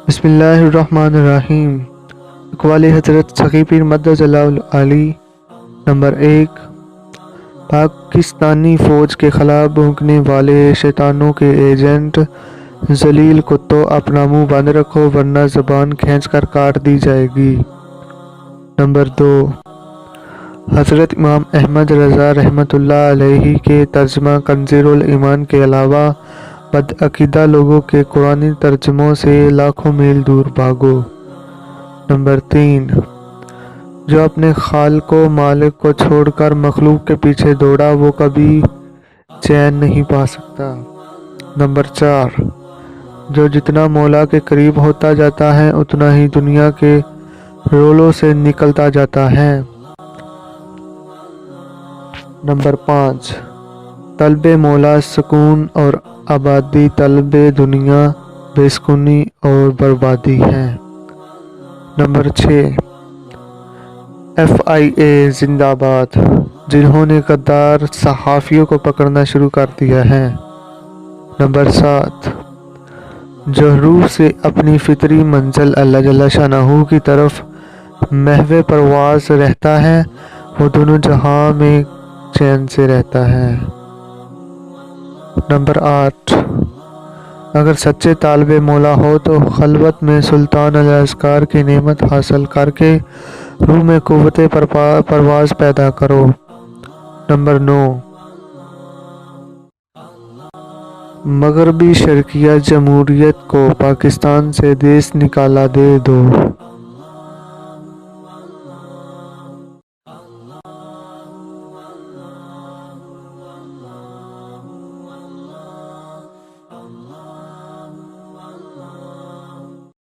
بسم اللہ الرحمن الرحیم۔ اقوال حضرت سخی پیر مدد اللہ علی۔ نمبر 1، پاکستانی فوج کے خلاف بھونکنے والے شیطانوں کے ایجنٹ ذلیل کتوں، اپنا منہ بند رکھو ورنہ زبان کھینچ کر کاٹ دی جائے گی۔ نمبر 2، حضرت امام احمد رضا رحمۃ اللہ علیہ کے ترجمہ کنز الایمان کے علاوہ بدعقیدہ لوگوں کے قرآنی ترجموں سے لاکھوں میل دور بھاگو۔ نمبر 3، جو اپنے خالق و مالک کو چھوڑ کر مخلوق کے پیچھے دوڑا وہ کبھی چین نہیں پا سکتا۔ نمبر 4، جو جتنا مولا کے قریب ہوتا جاتا ہے اتنا ہی دنیا کے رولوں سے نکلتا جاتا ہے۔ نمبر 5، طلب مولا سکون اور آبادی، طلب دنیا بے سکونی اور بربادی ہے۔ نمبر 6، FIA زندہ باد، جنہوں نے غدار صحافیوں کو پکڑنا شروع کر دیا ہے۔ نمبر 7، جو روح سے اپنی فطری منزل اللہ جل شانہ کی طرف محو پرواز رہتا ہے وہ دونوں جہاں میں چین سے رہتا ہے۔ نمبر 8، اگر سچے طالب مولا ہو تو خلوت میں سلطان الاذکار کی نعمت حاصل کر کے روح میں قوت پرواز پیدا کرو۔ نمبر 9، مغربی شرقیہ جمہوریت کو پاکستان سے دیس نکالا دے دو۔